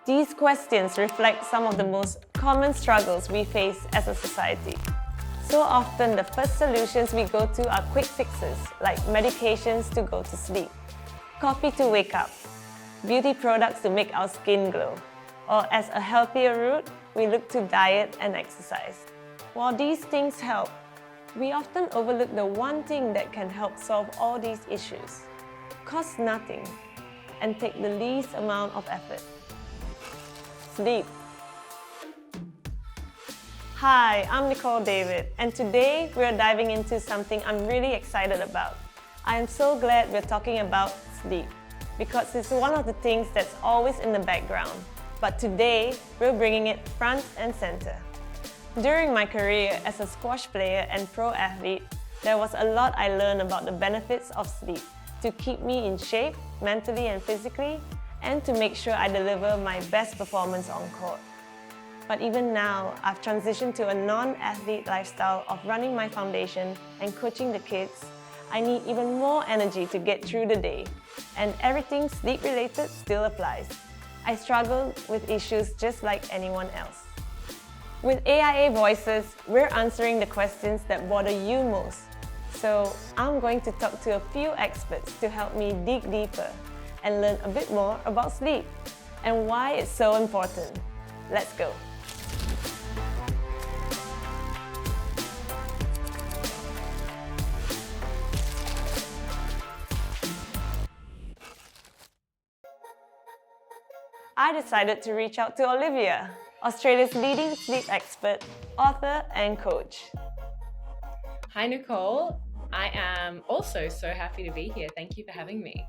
These questions reflect some of the most common struggles we face as a society. So often, the first solutions we go to are quick fixes, like medications to go to sleep, coffee to wake up, beauty products to make our skin glow, or as a healthier route, we look to diet and exercise. While these things help, we often overlook the one thing that can help solve all these issues, cost nothing, and take the least amount of effort. Sleep. Hi, I'm Nicole David, and today we're diving into something I'm really excited about. I am so glad we're talking about sleep, because it's one of the things that's always in the background. But today, we're bringing it front and center. During my career as a squash player and pro athlete, there was a lot I learned about the benefits of sleep to keep me in shape, mentally and physically, and to make sure I deliver my best performance on court. But even now, I've transitioned to a non-athlete lifestyle of running my foundation and coaching the kids. I need even more energy to get through the day, and everything sleep-related still applies. I struggle with issues just like anyone else. With AIA Voices, we're answering the questions that bother you most. So I'm going to talk to a few experts to help me dig deeper and learn a bit more about sleep and why it's so important. Let's go. I decided to reach out to Olivia, Australia's leading sleep expert, author, and coach. Hi, Nicole. I am also so happy to be here. Thank you for having me.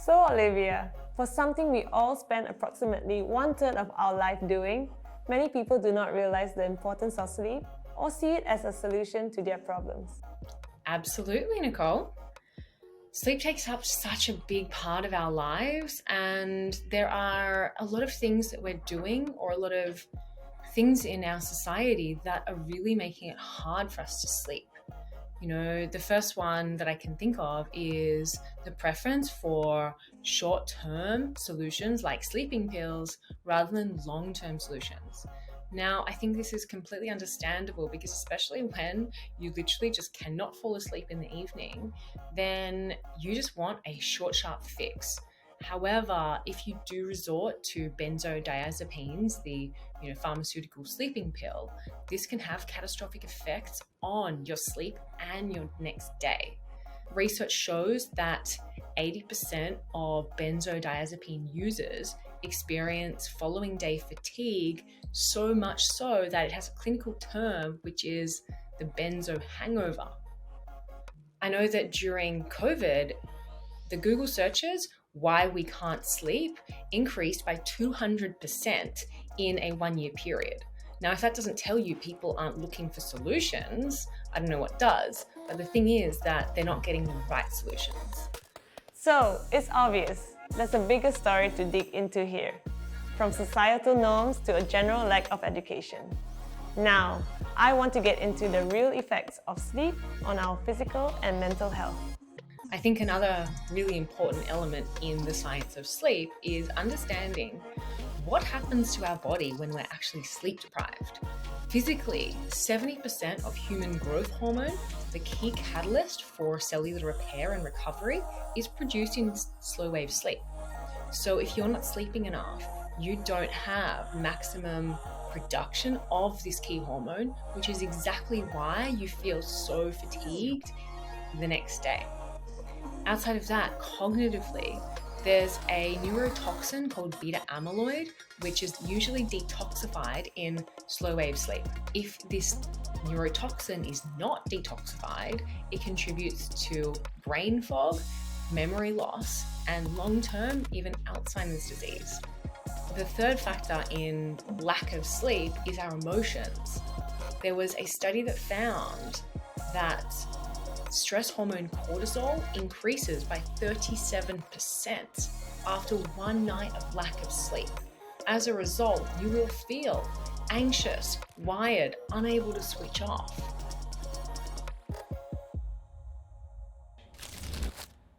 So, Olivia, for something we all spend approximately 1/3 of our life doing, many people do not realize the importance of sleep or see it as a solution to their problems. Absolutely, Nicole. Sleep takes up such a big part of our lives, and there are a lot of things that we're doing or a lot of things in our society that are really making it hard for us to sleep. You know, the first one that I can think of is the preference for short-term solutions like sleeping pills rather than long-term solutions. Now, I think this is completely understandable because especially when you literally just cannot fall asleep in the evening, then you just want a short, sharp fix. However, if you do resort to benzodiazepines, the pharmaceutical sleeping pill, this can have catastrophic effects on your sleep and your next day. Research shows that 80% of benzodiazepine users experience following day fatigue, so much so that it has a clinical term, which is the benzo hangover. I know that during COVID, the Google searches why we can't sleep increased by 200% in a 1-year period. Now, if that doesn't tell you people aren't looking for solutions, I don't know what does, but the thing is that they're not getting the right solutions. So, it's obvious, there's a bigger story to dig into here, from societal norms to a general lack of education. Now, I want to get into the real effects of sleep on our physical and mental health. I think another really important element in the science of sleep is understanding what happens to our body when we're actually sleep deprived. Physically, 70% of human growth hormone, the key catalyst for cellular repair and recovery, is produced in slow wave sleep. So if you're not sleeping enough, you don't have maximum production of this key hormone, which is exactly why you feel so fatigued the next day. Outside of that, cognitively, there's a neurotoxin called beta amyloid, which is usually detoxified in slow wave sleep. If this neurotoxin is not detoxified, it contributes to brain fog, memory loss, and long-term, even Alzheimer's disease. The third factor in lack of sleep is our emotions. There was a study that found that stress hormone cortisol increases by 37% after 1 night of lack of sleep. As a result, you will feel anxious, wired, unable to switch off.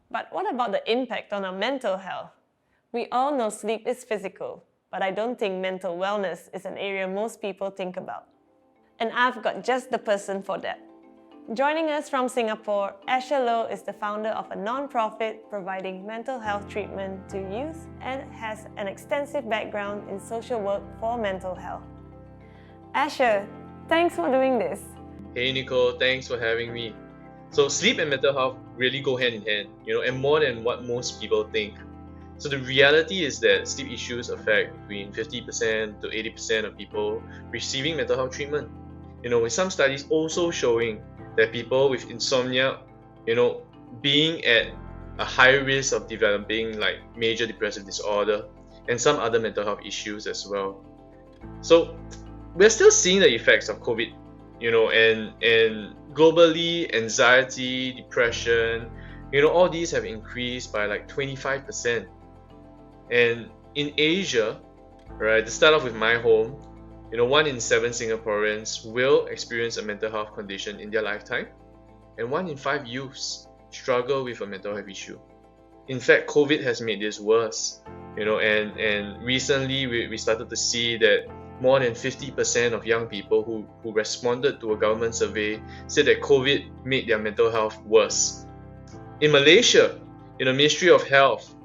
But what about the impact on our mental health? We all know sleep is physical, but I don't think mental wellness is an area most people think about. And I've got just the person for that. Joining us from Singapore, Asher Low is the founder of a non-profit providing mental health treatment to youth and has an extensive background in social work for mental health. Asher, thanks for doing this. Hey Nicol, thanks for having me. So sleep and mental health really go hand in hand, and more than what most people think. So the reality is that sleep issues affect between 50% to 80% of people receiving mental health treatment. With some studies also showing that people with insomnia, being at a high risk of developing like major depressive disorder and some other mental health issues as well. So we're still seeing the effects of COVID, and globally, anxiety, depression, all these have increased by like 25%. And in Asia, right, to start off with my home, 1 in 7 Singaporeans will experience a mental health condition in their lifetime, and 1 in 5 youths struggle with a mental health issue. In fact, COVID has made this worse, and recently we started to see that more than 50% of young people who responded to a government survey said that COVID made their mental health worse. In Malaysia, Ministry of Health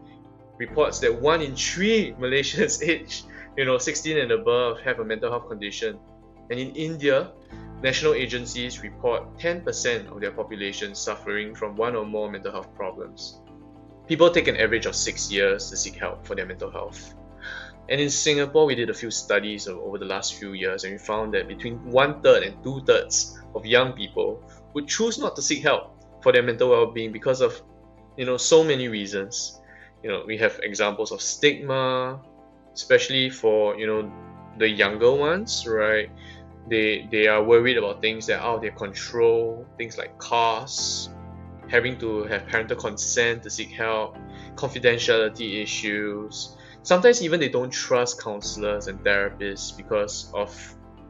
reports that 1 in 3 Malaysians aged 16 and above have a mental health condition. And in India, national agencies report 10% of their population suffering from 1 or more mental health problems. People take an average of 6 years to seek help for their mental health. And in Singapore, we did a few studies over the last few years, and we found that between 1/3 and 2/3 of young people would choose not to seek help for their mental well-being because of so many reasons. We have examples of stigma, especially for the younger ones, right? They are worried about things that are out of their control, things like costs, having to have parental consent to seek help, confidentiality issues. Sometimes even they don't trust counselors and therapists because of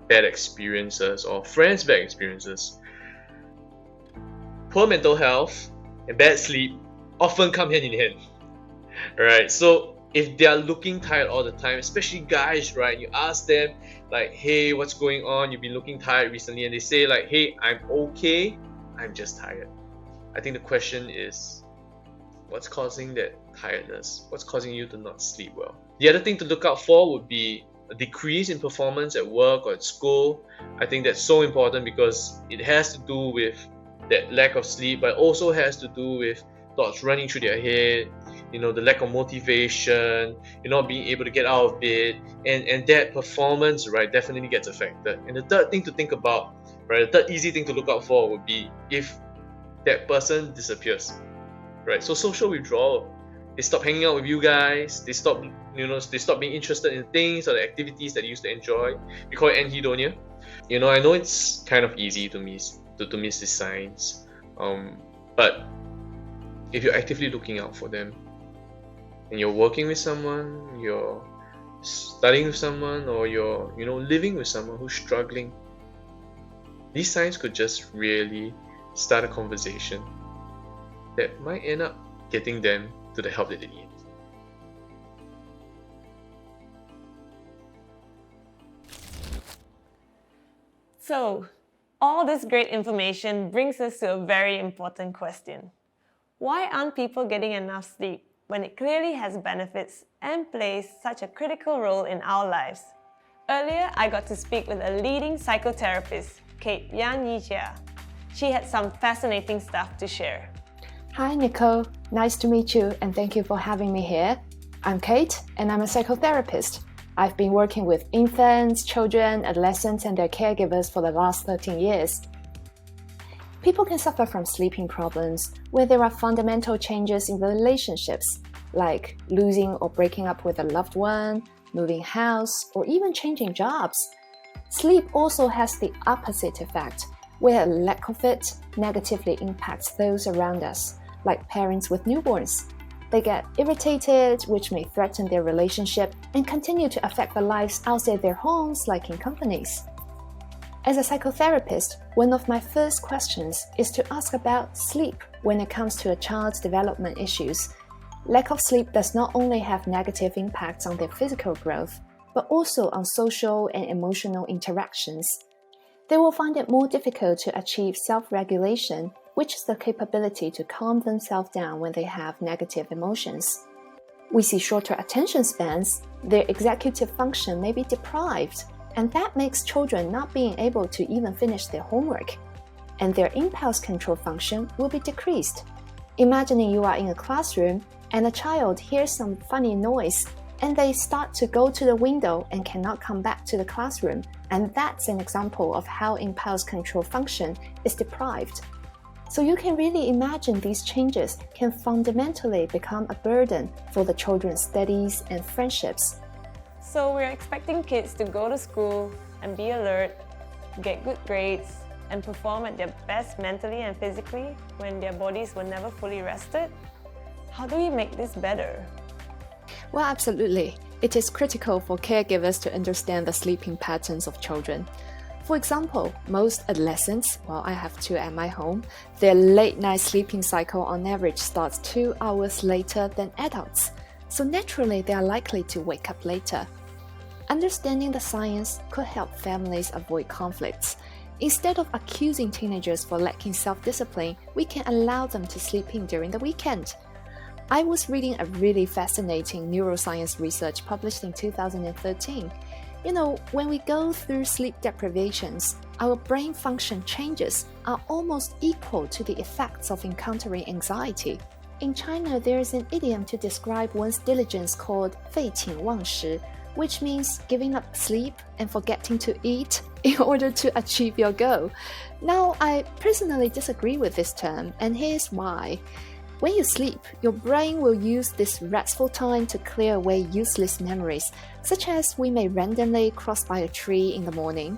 bad experiences or friends' bad experiences. Poor mental health and bad sleep often come hand in hand. Right, so if they are looking tired all the time, especially guys, right, you ask them like, hey, what's going on? You've been looking tired recently, and they say like, hey, I'm okay, I'm just tired. I think the question is, what's causing that tiredness? What's causing you to not sleep well? The other thing to look out for would be a decrease in performance at work or at school. I think that's so important because it has to do with that lack of sleep, but also has to do with thoughts running through their head, the lack of motivation, not being able to get out of bed, and that performance, right, definitely gets affected. And the third thing to think about, right, the third easy thing to look out for would be if that person disappears, right? So social withdrawal. They stop hanging out with you guys. They stop, they stop being interested in things or the activities that they used to enjoy. We call it anhedonia. I know it's kind of easy to miss these signs, but if you're actively looking out for them, and you're working with someone, you're studying with someone, or you're living with someone who's struggling, these signs could just really start a conversation that might end up getting them to the help that they need. So, all this great information brings us to a very important question. Why aren't people getting enough sleep when it clearly has benefits and plays such a critical role in our lives? Earlier, I got to speak with a leading psychotherapist, Kate Yijia. She had some fascinating stuff to share. Hi Nicole, nice to meet you and thank you for having me here. I'm Kate and I'm a psychotherapist. I've been working with infants, children, adolescents and their caregivers for the last 13 years. People can suffer from sleeping problems where there are fundamental changes in relationships, like losing or breaking up with a loved one, moving house, or even changing jobs. Sleep also has the opposite effect, where a lack of it negatively impacts those around us, like parents with newborns. They get irritated, which may threaten their relationship and continue to affect their lives outside their homes, like in companies. As a psychotherapist, one of my first questions is to ask about sleep when it comes to a child's development issues. Lack of sleep does not only have negative impacts on their physical growth, but also on social and emotional interactions. They will find it more difficult to achieve self-regulation, which is the capability to calm themselves down when they have negative emotions. We see shorter attention spans, their executive function may be deprived, and that makes children not being able to even finish their homework. And their impulse control function will be decreased. Imagining you are in a classroom and a child hears some funny noise and they start to go to the window and cannot come back to the classroom, and that's an example of how impulse control function is deprived. So you can really imagine these changes can fundamentally become a burden for the children's studies and friendships. So we're expecting kids to go to school and be alert, get good grades, and perform at their best mentally and physically when their bodies were never fully rested? How do we make this better? Well, absolutely. It is critical for caregivers to understand the sleeping patterns of children. For example, most adolescents, well, I have two at my home, their late night sleeping cycle on average starts 2 hours later than adults. So naturally, they are likely to wake up later. Understanding the science could help families avoid conflicts. Instead of accusing teenagers for lacking self-discipline, we can allow them to sleep in during the weekend. I was reading a really fascinating neuroscience research published in 2013. When we go through sleep deprivations, our brain function changes are almost equal to the effects of encountering anxiety. In China, there is an idiom to describe one's diligence called 废寝忘食, which means giving up sleep and forgetting to eat in order to achieve your goal. Now, I personally disagree with this term, and here's why. When you sleep, your brain will use this restful time to clear away useless memories, such as we may randomly cross by a tree in the morning,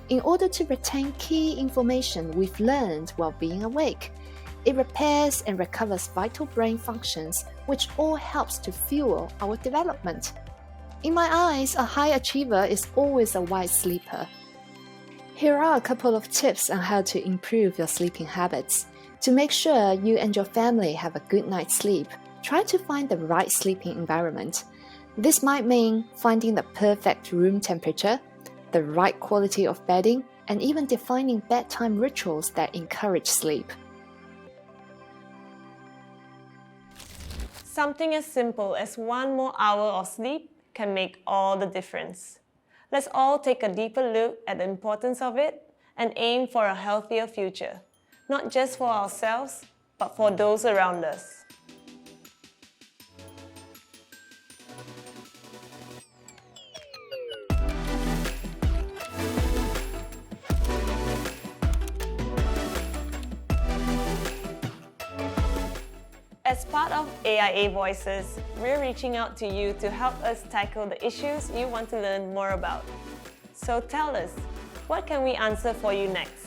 in order to retain key information we've learned while being awake. It repairs and recovers vital brain functions, which all helps to fuel our development. In my eyes, a high achiever is always a wise sleeper. Here are a couple of tips on how to improve your sleeping habits. To make sure you and your family have a good night's sleep, try to find the right sleeping environment. This might mean finding the perfect room temperature, the right quality of bedding, and even defining bedtime rituals that encourage sleep. Something as simple as 1 more hour of sleep can make all the difference. Let's all take a deeper look at the importance of it and aim for a healthier future. Not just for ourselves, but for those around us. As part of AIA Voices, we're reaching out to you to help us tackle the issues you want to learn more about. So tell us, what can we answer for you next?